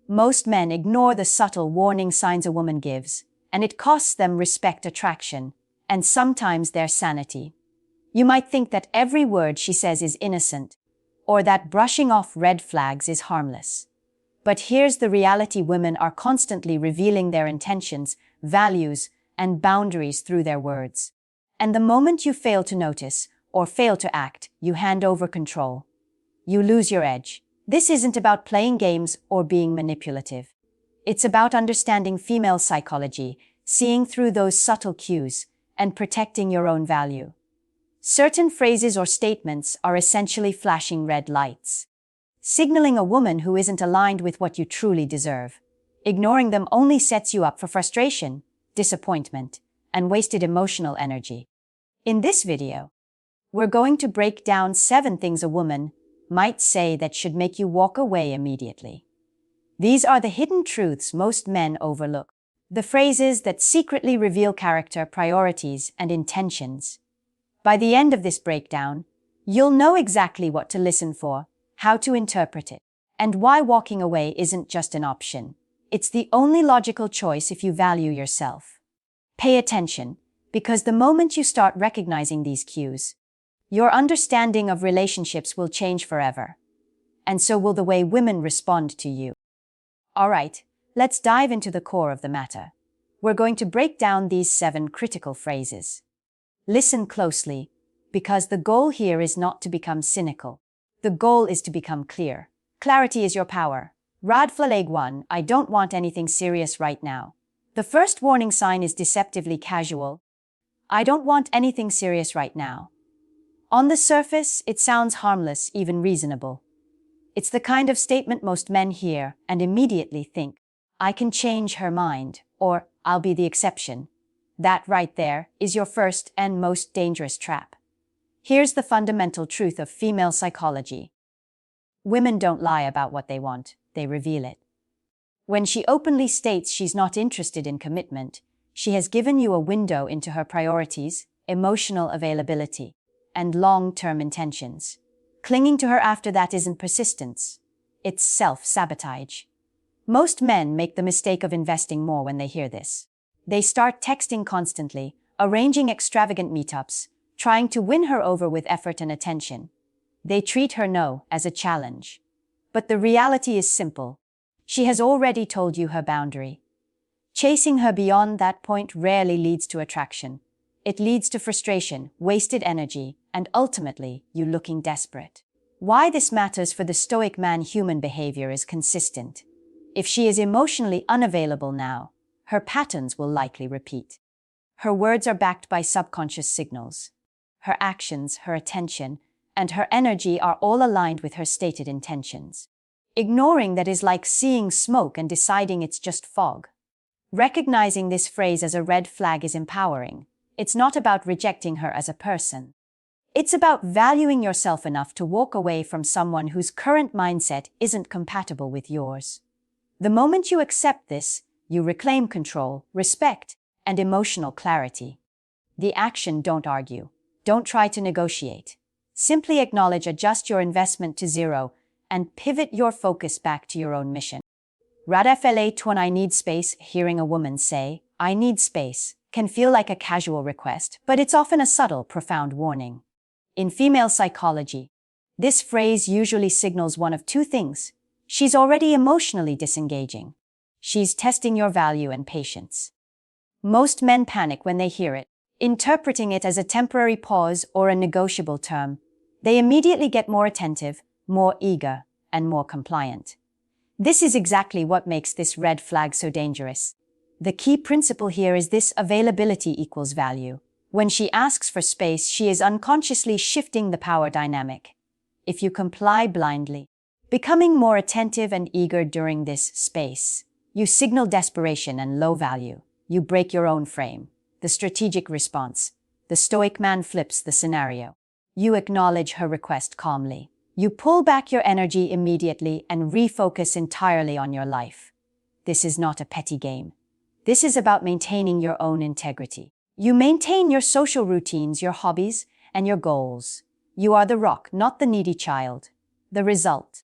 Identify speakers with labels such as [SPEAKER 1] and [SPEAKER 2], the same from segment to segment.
[SPEAKER 1] Most men ignore the subtle warning signs a woman gives, and it costs them respect, attraction, and sometimes their sanity. You might think that every word she says is innocent, or that brushing off red flags is harmless. But here's the reality: women are constantly revealing their intentions, values, and boundaries through their words. And the moment you fail to notice or fail to act, you hand over control. You lose your edge. This isn't about playing games or being manipulative. It's about understanding female psychology, seeing through those subtle cues, and protecting your own value. Certain phrases or statements are essentially flashing red lights, signaling a woman who isn't aligned with what you truly deserve. Ignoring them only sets you up for frustration, disappointment, and wasted emotional energy. In this video, we're going to break down 7 things a woman might say that should make you walk away immediately. These are the hidden truths most men overlook, the phrases that secretly reveal character, priorities, and intentions. By the end of this breakdown, you'll know exactly what to listen for, how to interpret it, and why walking away isn't just an option. It's the only logical choice if you value yourself. Pay attention, because the moment you start recognizing these cues, your understanding of relationships will change forever. And so will the way women respond to you. All right, let's dive into the core of the matter. We're going to break down these 7 critical phrases. Listen closely, because the goal here is not to become cynical. The goal is to become clear. Clarity is your power. Red flag 1, I don't want anything serious right now. The first warning sign is deceptively casual. I don't want anything serious right now. On the surface, it sounds harmless, even reasonable. It's the kind of statement most men hear and immediately think, I can change her mind, or I'll be the exception. That right there is your first and most dangerous trap. Here's the fundamental truth of female psychology. Women don't lie about what they want, they reveal it. When she openly states she's not interested in commitment, she has given you a window into her priorities, emotional availability, and long-term intentions. Clinging to her after that isn't persistence. It's self-sabotage. Most men make the mistake of investing more when they hear this. They start texting constantly, arranging extravagant meetups, trying to win her over with effort and attention. They treat her no as a challenge. But the reality is simple. She has already told you her boundary. Chasing her beyond that point rarely leads to attraction. It leads to frustration, wasted energy, and ultimately, you looking desperate. Why this matters for the stoic man: human behavior is consistent. If she is emotionally unavailable now, her patterns will likely repeat. Her words are backed by subconscious signals. Her actions, her attention, and her energy are all aligned with her stated intentions. Ignoring that is like seeing smoke and deciding it's just fog. Recognizing this phrase as a red flag is empowering. It's not about rejecting her as a person. It's about valuing yourself enough to walk away from someone whose current mindset isn't compatible with yours. The moment you accept this, you reclaim control, respect, and emotional clarity. The action: don't argue. Don't try to negotiate. Simply acknowledge, adjust your investment to 0, and pivot your focus back to your own mission. Red flag 2, I need space. Hearing a woman say, I need space, can feel like a casual request, but it's often a subtle, profound warning. In female psychology, this phrase usually signals one of 2 things. She's already emotionally disengaging. She's testing your value and patience. Most men panic when they hear it, interpreting it as a temporary pause or a negotiable term. They immediately get more attentive, more eager, and more compliant. This is exactly what makes this red flag so dangerous. The key principle here is this: availability equals value. When she asks for space, she is unconsciously shifting the power dynamic. If you comply blindly, becoming more attentive and eager during this space, you signal desperation and low value. You break your own frame. The strategic response: the stoic man flips the scenario. You acknowledge her request calmly. You pull back your energy immediately and refocus entirely on your life. This is not a petty game. This is about maintaining your own integrity. You maintain your social routines, your hobbies, and your goals. You are the rock, not the needy child. The result: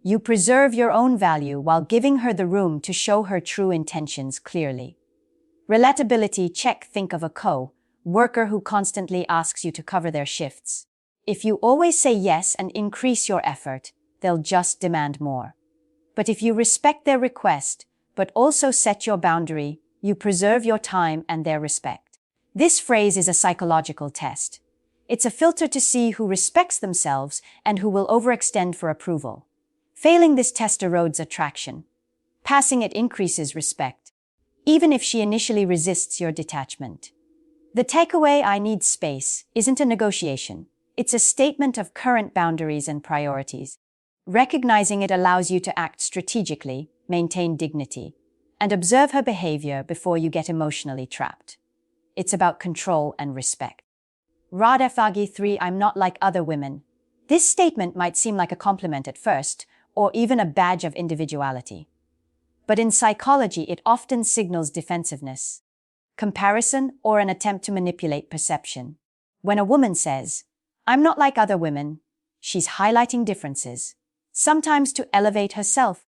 [SPEAKER 1] You preserve your own value while giving her the room to show her true intentions clearly. Relatability check. Think of a co-worker who constantly asks you to cover their shifts. If you always say yes and increase your effort, they'll just demand more. But if you respect their request, but also set your boundary, you preserve your time and their respect. This phrase is a psychological test. It's a filter to see who respects themselves and who will overextend for approval. Failing this test erodes attraction. Passing it increases respect, even if she initially resists your detachment. The takeaway, I need space, isn't a negotiation. It's a statement of current boundaries and priorities. Recognizing it allows you to act strategically, maintain dignity, and observe her behavior before you get emotionally trapped. It's about control and respect. Red flag 3. I'm not like other women. This statement might seem like a compliment at first, or even a badge of individuality. But in psychology, it often signals defensiveness, comparison, or an attempt to manipulate perception. When a woman says, "I'm not like other women," she's highlighting differences, sometimes to elevate herself,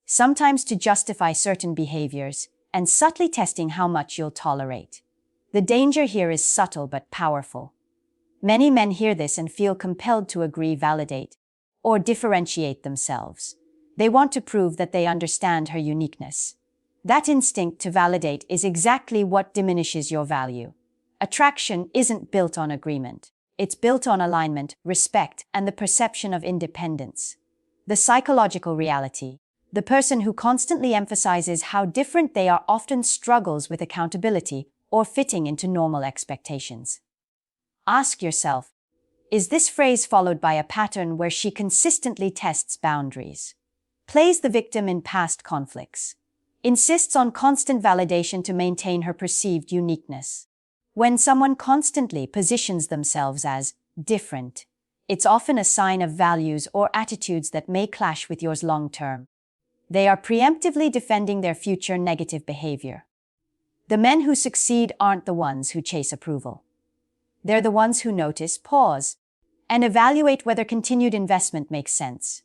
[SPEAKER 1] sometimes to justify certain behaviors, and subtly testing how much you'll tolerate. The danger here is subtle but powerful. Many men hear this and feel compelled to agree, validate, or differentiate themselves. They want to prove that they understand her uniqueness. That instinct to validate is exactly what diminishes your value. Attraction isn't built on agreement. It's built on alignment, respect, and the perception of independence. The psychological reality. The person who constantly emphasizes how different they are often struggles with accountability or fitting into normal expectations. Ask yourself, is this phrase followed by a pattern where she consistently tests boundaries, plays the victim in past conflicts, insists on constant validation to maintain her perceived uniqueness? When someone constantly positions themselves as different, it's often a sign of values or attitudes that may clash with yours long-term. They are preemptively defending their future negative behavior. The men who succeed aren't the ones who chase approval. They're the ones who notice, pause, and evaluate whether continued investment makes sense.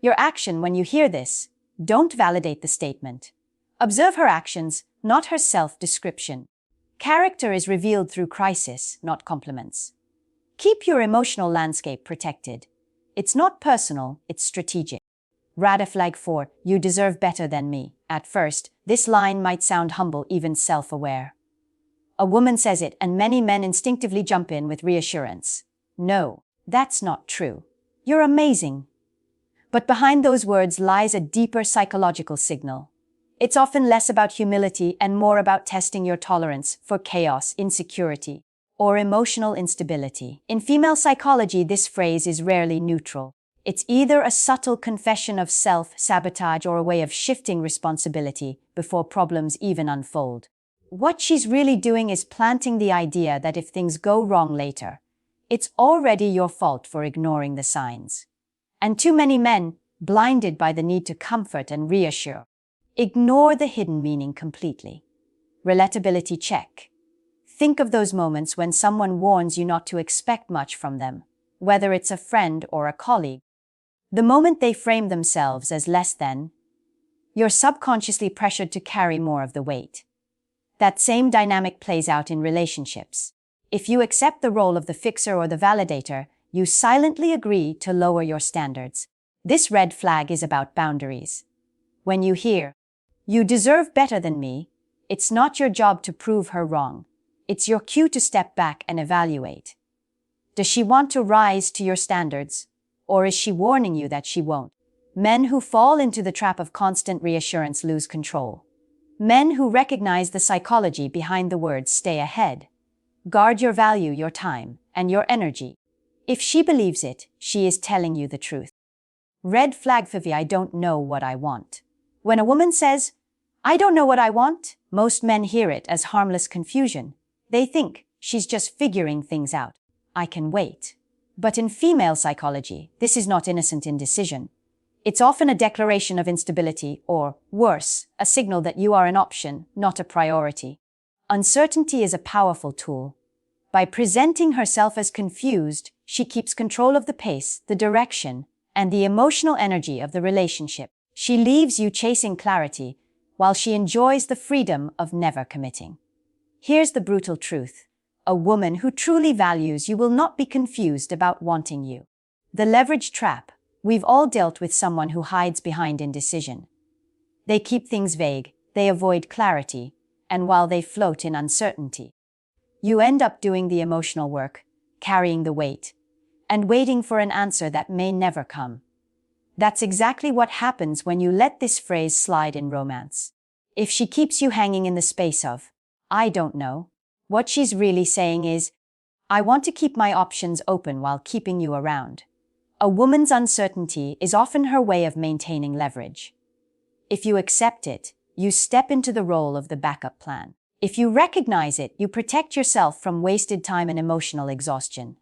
[SPEAKER 1] Your action when you hear this, don't validate the statement. Observe her actions, not her self-description. Character is revealed through crisis, not compliments. Keep your emotional landscape protected. It's not personal, it's strategic. Red flag 4. You deserve better than me. At first, this line might sound humble, even self-aware. A woman says it, and many men instinctively jump in with reassurance. No, that's not true. You're amazing. But behind those words lies a deeper psychological signal. It's often less about humility and more about testing your tolerance for chaos, insecurity, or emotional instability. In female psychology, this phrase is rarely neutral. It's either a subtle confession of self-sabotage or a way of shifting responsibility before problems even unfold. What she's really doing is planting the idea that if things go wrong later, it's already your fault for ignoring the signs. And too many men, blinded by the need to comfort and reassure, ignore the hidden meaning completely. Relatability check. Think of those moments when someone warns you not to expect much from them, whether it's a friend or a colleague. The moment they frame themselves as less than, you're subconsciously pressured to carry more of the weight. That same dynamic plays out in relationships. If you accept the role of the fixer or the validator, you silently agree to lower your standards. This red flag is about boundaries. When you hear, "You deserve better than me," it's not your job to prove her wrong. It's your cue to step back and evaluate. Does she want to rise to your standards, or is she warning you that she won't? Men who fall into the trap of constant reassurance lose control. Men who recognize the psychology behind the words stay ahead. Guard your value, your time, and your energy. If she believes it, she is telling you the truth. Red flag 5. I don't know what I want. When a woman says, "I don't know what I want," most men hear it as harmless confusion. They think she's just figuring things out. I can wait. But in female psychology, this is not innocent indecision. It's often a declaration of instability or, worse, a signal that you are an option, not a priority. Uncertainty is a powerful tool. By presenting herself as confused, she keeps control of the pace, the direction, and the emotional energy of the relationship. She leaves you chasing clarity while she enjoys the freedom of never committing. Here's the brutal truth. A woman who truly values you will not be confused about wanting you. The leverage trap. We've all dealt with someone who hides behind indecision. They keep things vague, they avoid clarity, and while they float in uncertainty, you end up doing the emotional work, carrying the weight, and waiting for an answer that may never come. That's exactly what happens when you let this phrase slide in romance. If she keeps you hanging in the space of, "I don't know," what she's really saying is, "I want to keep my options open while keeping you around." A woman's uncertainty is often her way of maintaining leverage. If you accept it, you step into the role of the backup plan. If you recognize it, you protect yourself from wasted time and emotional exhaustion.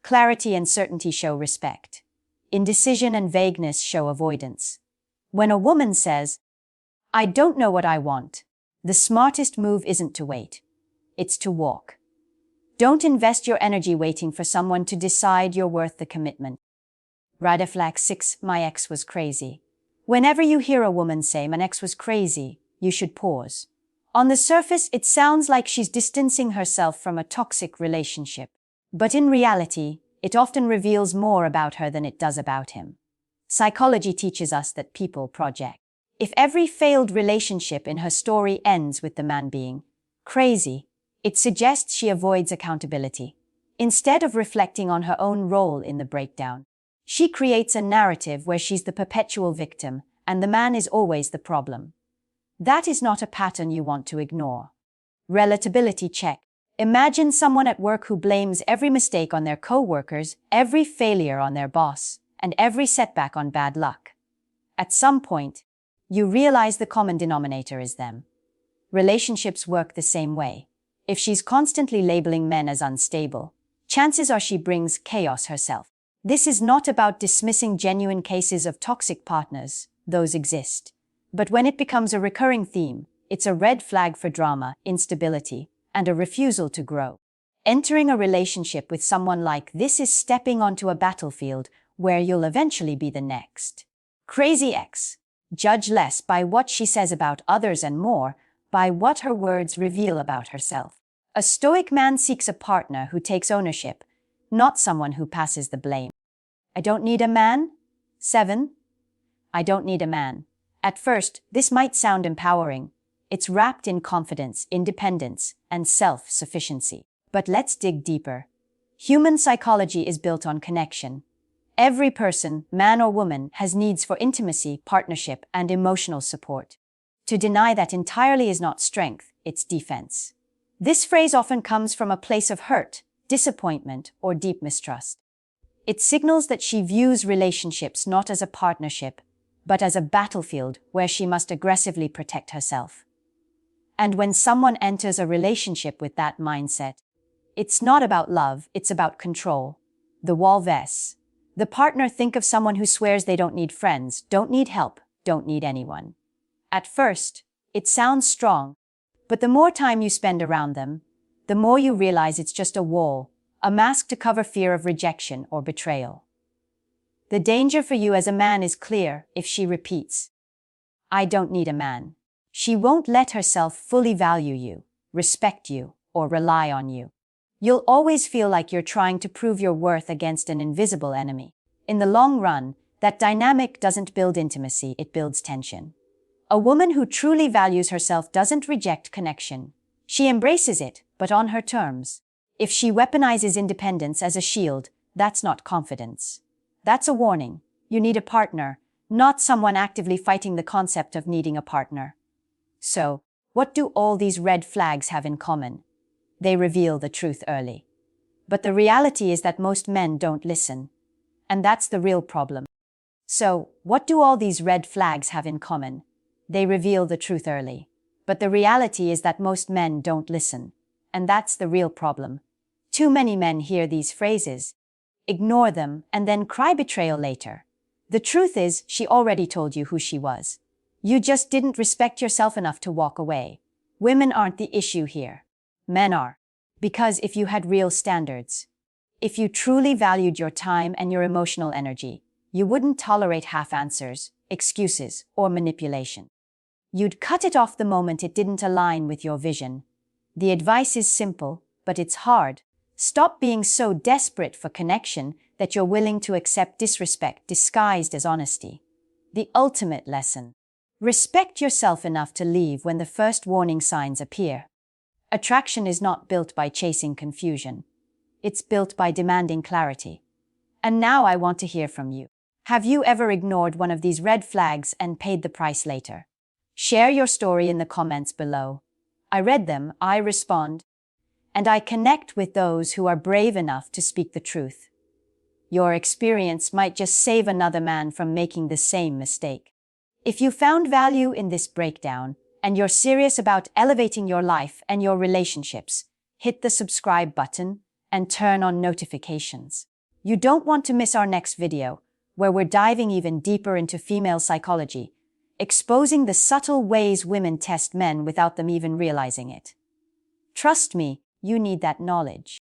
[SPEAKER 1] Clarity and certainty show respect. Indecision and vagueness show avoidance. When a woman says, "I don't know what I want," the smartest move isn't to wait. It's to walk. Don't invest your energy waiting for someone to decide you're worth the commitment. Red flag 6. My ex was crazy. Whenever you hear a woman say, "My ex was crazy," you should pause. On the surface, it sounds like she's distancing herself from a toxic relationship. But in reality, it often reveals more about her than it does about him. Psychology teaches us that people project. If every failed relationship in her story ends with the man being crazy, it suggests she avoids accountability. Instead of reflecting on her own role in the breakdown, she creates a narrative where she's the perpetual victim and the man is always the problem. That is not a pattern you want to ignore. Relatability check. Imagine someone at work who blames every mistake on their co-workers, every failure on their boss, and every setback on bad luck. At some point, you realize the common denominator is them. Relationships work the same way. If she's constantly labeling men as unstable, chances are she brings chaos herself. This is not about dismissing genuine cases of toxic partners, those exist. But when it becomes a recurring theme, it's a red flag for drama, instability, and a refusal to grow. Entering a relationship with someone like this is stepping onto a battlefield where you'll eventually be the next crazy ex. Judge less by what she says about others and more by what her words reveal about herself. A stoic man seeks a partner who takes ownership, not someone who passes the blame. I don't need a man. 7. I don't need a man. At first, this might sound empowering. It's wrapped in confidence, independence, and self-sufficiency. But let's dig deeper. Human psychology is built on connection. Every person, man or woman, has needs for intimacy, partnership, and emotional support. To deny that entirely is not strength, it's defense. This phrase often comes from a place of hurt, disappointment, or deep mistrust. It signals that she views relationships not as a partnership, but as a battlefield where she must aggressively protect herself. And when someone enters a relationship with that mindset, it's not about love, it's about control. The wall vests. The partner. Think of someone who swears they don't need friends, don't need help, don't need anyone. At first, it sounds strong, but the more time you spend around them, the more you realize it's just a wall, a mask to cover fear of rejection or betrayal. The danger for you as a man is clear if she repeats, "I don't need a man." She won't let herself fully value you, respect you, or rely on you. You'll always feel like you're trying to prove your worth against an invisible enemy. In the long run, that dynamic doesn't build intimacy, it builds tension. A woman who truly values herself doesn't reject connection. She embraces it, but on her terms. If she weaponizes independence as a shield, that's not confidence. That's a warning. You need a partner, not someone actively fighting the concept of needing a partner. So, what do all these red flags have in common? They reveal the truth early. But the reality is that most men don't listen. And that's the real problem. So, what do all these red flags have in common? They reveal the truth early. But the reality is that most men don't listen. And that's the real problem. Too many men hear these phrases, ignore them, and then cry betrayal later. The truth is, she already told you who she was. You just didn't respect yourself enough to walk away. Women aren't the issue here. Men are. Because if you had real standards, if you truly valued your time and your emotional energy, You wouldn't tolerate half answers, excuses, or manipulation. You'd cut it off the moment it didn't align with your vision. The advice is simple, but it's hard. Stop being so desperate for connection that you're willing to accept disrespect disguised as honesty. The ultimate lesson. Respect yourself enough to leave when the first warning signs appear. Attraction is not built by chasing confusion. It's built by demanding clarity. And now I want to hear from you. Have you ever ignored one of these red flags and paid the price later? Share your story in the comments below. I read them, I respond, and I connect with those who are brave enough to speak the truth. Your experience might just save another man from making the same mistake. If you found value in this breakdown, and you're serious about elevating your life and your relationships, hit the subscribe button and turn on notifications. You don't want to miss our next video, where we're diving even deeper into female psychology, exposing the subtle ways women test men without them even realizing it. Trust me, you need that knowledge.